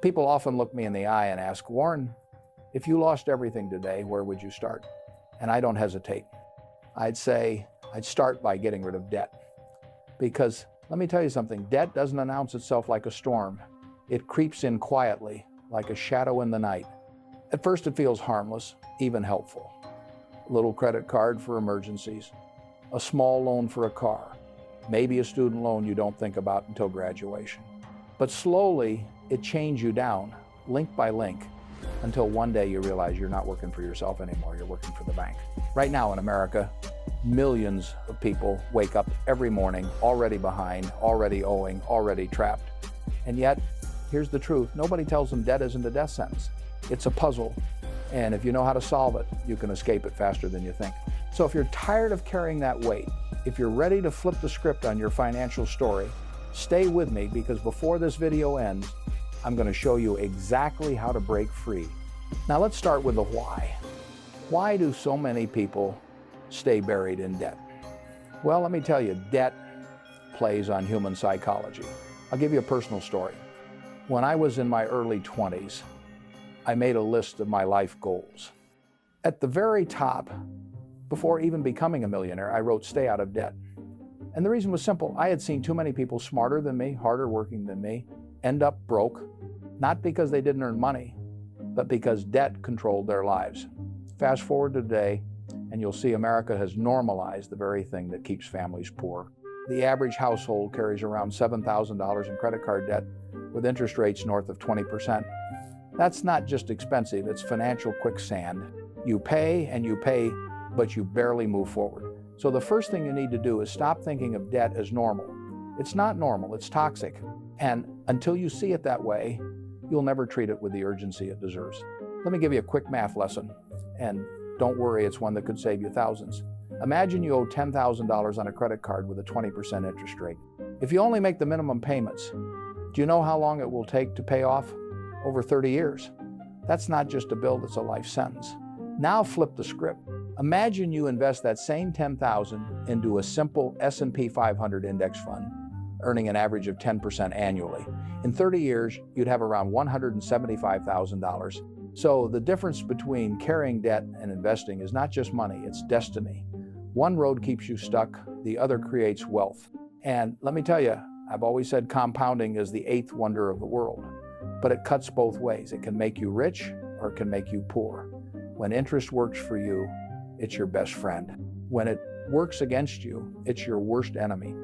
People often look me in the eye and ask, Warren, if you lost everything today, where would you start? And I don't hesitate. I'd say I'd start by getting rid of debt. Because let me tell you something, debt doesn't announce itself like a storm. It creeps in quietly, like a shadow in the night. At first it feels harmless, even helpful. A little credit card for emergencies, a small loan for a car, maybe a student loan you don't think about until graduation. But slowly, it chains you down, link by link, until one day you realize you're not working for yourself anymore, you're working for the bank. Right now in America, millions of people wake up every morning already behind, already owing, already trapped. And yet, here's the truth, nobody tells them debt isn't a death sentence. It's a puzzle, and if you know how to solve it, you can escape it faster than you think. So if you're tired of carrying that weight, if you're ready to flip the script on your financial story, stay with me, because before this video ends, I'm going to show you exactly how to break free. Now let's start with the why. Why do so many people stay buried in debt? Well, let me tell you, debt plays on human psychology. I'll give you a personal story. When I was in my early 20s, I made a list of my life goals. At the very top, before even becoming a millionaire, I wrote stay out of debt. And the reason was simple. I had seen too many people smarter than me, harder working than me, end up broke, not because they didn't earn money, but because debt controlled their lives. Fast forward to today, and you'll see America has normalized the very thing that keeps families poor. The average household carries around $7,000 in credit card debt with interest rates north of 20%. That's not just expensive, it's financial quicksand. You pay and you pay, but you barely move forward. So the first thing you need to do is stop thinking of debt as normal. It's not normal, it's toxic. And until you see it that way, you'll never treat it with the urgency it deserves. Let me give you a quick math lesson, and don't worry, it's one that could save you thousands. Imagine you owe $10,000 on a credit card with a 20% interest rate. If you only make the minimum payments, do you know how long it will take to pay off? Over 30 years. That's not just a bill, that's a life sentence. Now flip the script. Imagine you invest that same $10,000 into a simple S&P 500 index fund, earning an average of 10% annually. In 30 years, you'd have around $175,000. So the difference between carrying debt and investing is not just money, it's destiny. One road keeps you stuck, the other creates wealth. And let me tell you, I've always said compounding is the eighth wonder of the world, but it cuts both ways. It can make you rich or it can make you poor. When interest works for you, it's your best friend. When it works against you, it's your worst enemy.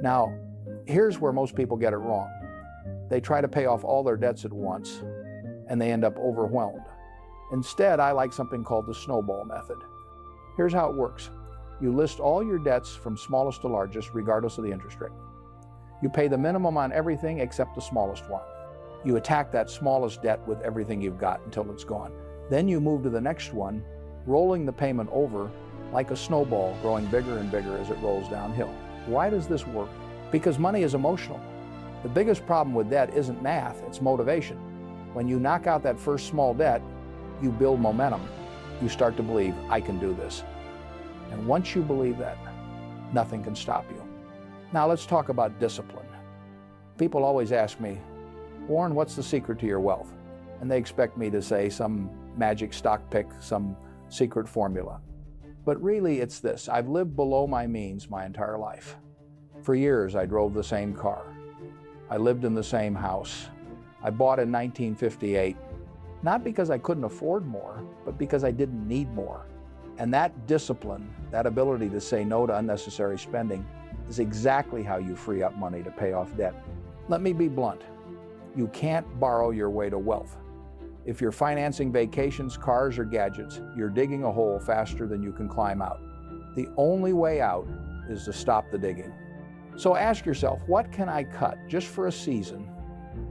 Now, here's where most people get it wrong. They try to pay off all their debts at once, and they end up overwhelmed. Instead, I like something called the snowball method. Here's how it works. You list all your debts from smallest to largest, regardless of the interest rate. You pay the minimum on everything except the smallest one. You attack that smallest debt with everything you've got until it's gone. Then you move to the next one, rolling the payment over like a snowball, growing bigger and bigger as it rolls downhill. Why does this work? Because money is emotional. The biggest problem with debt isn't math, it's motivation. When you knock out that first small debt, you build momentum. You start to believe, I can do this. And once you believe that, nothing can stop you. Now let's talk about discipline. People always ask me, Warren, what's the secret to your wealth? And they expect me to say some magic stock pick, some secret formula. But really it's this, I've lived below my means my entire life. For years I drove the same car. I lived in the same house. I bought in 1958, not because I couldn't afford more, but because I didn't need more. And that discipline, that ability to say no to unnecessary spending, is exactly how you free up money to pay off debt. Let me be blunt. You can't borrow your way to wealth. If you're financing vacations, cars, or gadgets, you're digging a hole faster than you can climb out. The only way out is to stop the digging. So ask yourself, what can I cut just for a season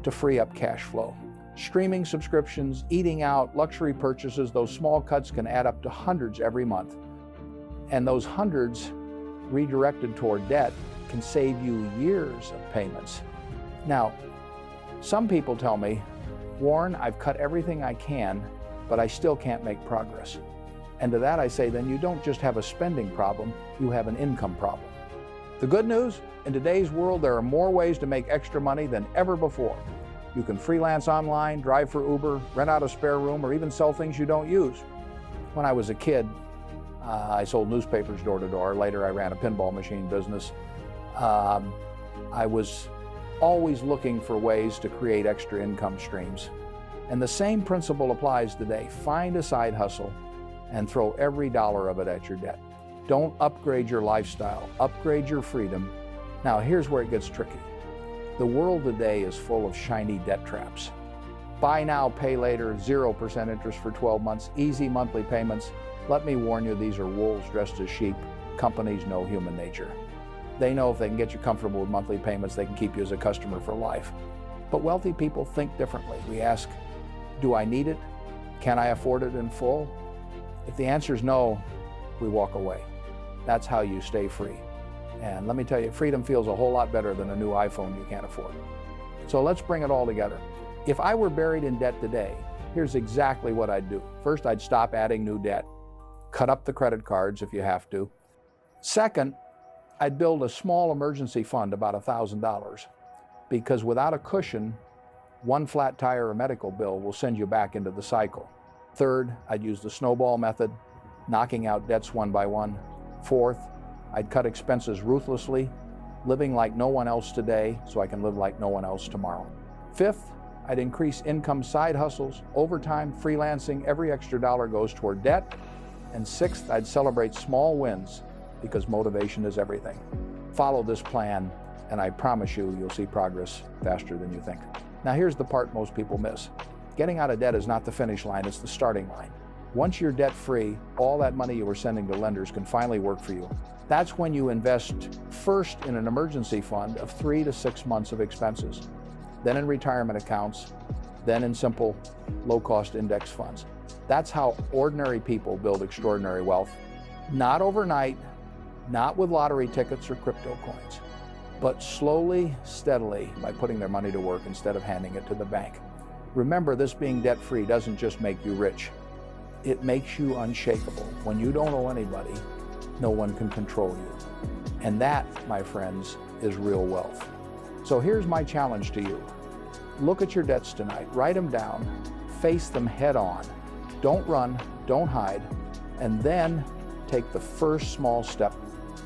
to free up cash flow? Streaming subscriptions, eating out, luxury purchases, those small cuts can add up to hundreds every month. And those hundreds redirected toward debt can save you years of payments. Now, some people tell me, Warren, I've cut everything I can, but I still can't make progress. And to that I say, then you don't just have a spending problem, you have an income problem. The good news, in today's world, there are more ways to make extra money than ever before. You can freelance online, drive for Uber, rent out a spare room, or even sell things you don't use. When I was a kid, I sold newspapers door to door. Later, I ran a pinball machine business. I was always looking for ways to create extra income streams. And the same principle applies today. Find a side hustle and throw every dollar of it at your debt. Don't upgrade your lifestyle, upgrade your freedom. Now, here's where it gets tricky. The world today is full of shiny debt traps. Buy now, pay later, 0% interest for 12 months, easy monthly payments. Let me warn you, these are wolves dressed as sheep. Companies know human nature. They know if they can get you comfortable with monthly payments, they can keep you as a customer for life. But wealthy people think differently. We ask, do I need it? Can I afford it in full? If the answer is no, we walk away. That's how you stay free. And let me tell you, freedom feels a whole lot better than a new iPhone you can't afford. So let's bring it all together. If I were buried in debt today, here's exactly what I'd do. First, I'd stop adding new debt. Cut up the credit cards if you have to. Second, I'd build a small emergency fund, about $1,000, because without a cushion, one flat tire or medical bill will send you back into the cycle. Third, I'd use the snowball method, knocking out debts one by one. Fourth, I'd cut expenses ruthlessly, living like no one else today so I can live like no one else tomorrow. Fifth, I'd increase income side hustles, overtime, freelancing. Every extra dollar goes toward debt. And sixth, I'd celebrate small wins because motivation is everything. Follow this plan, and I promise you'll see progress faster than you think. Now, here's the part most people miss. Getting out of debt is not the finish line, it's the starting line. Once you're debt-free, all that money you were sending to lenders can finally work for you. That's when you invest first in an emergency fund of 3 to 6 months of expenses, then in retirement accounts, then in simple, low-cost index funds. That's how ordinary people build extraordinary wealth. Not overnight, not with lottery tickets or crypto coins, but slowly, steadily, by putting their money to work instead of handing it to the bank. Remember, this being debt-free doesn't just make you rich. It makes you unshakable. When you don't owe anybody, no one can control you. And that, my friends, is real wealth. So here's my challenge to you. Look at your debts tonight, write them down, face them head on. Don't run, don't hide, and then take the first small step.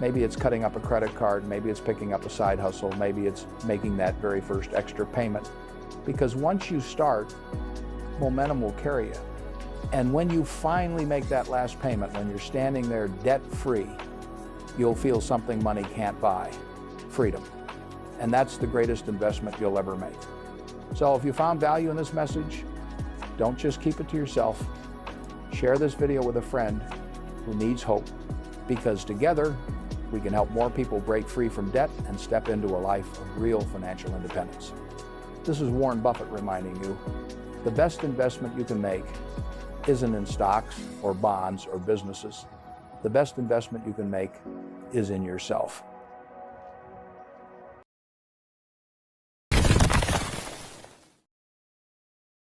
Maybe it's cutting up a credit card, maybe it's picking up a side hustle, maybe it's making that very first extra payment. Because once you start, momentum will carry you. And when you finally make that last payment, when you're standing there debt-free, you'll feel something money can't buy, freedom. And that's the greatest investment you'll ever make. So if you found value in this message, don't just keep it to yourself. Share this video with a friend who needs hope, because together we can help more people break free from debt and step into a life of real financial independence. This is Warren Buffett reminding you, the best investment you can make isn't in stocks or bonds or businesses. The best investment you can make is in yourself.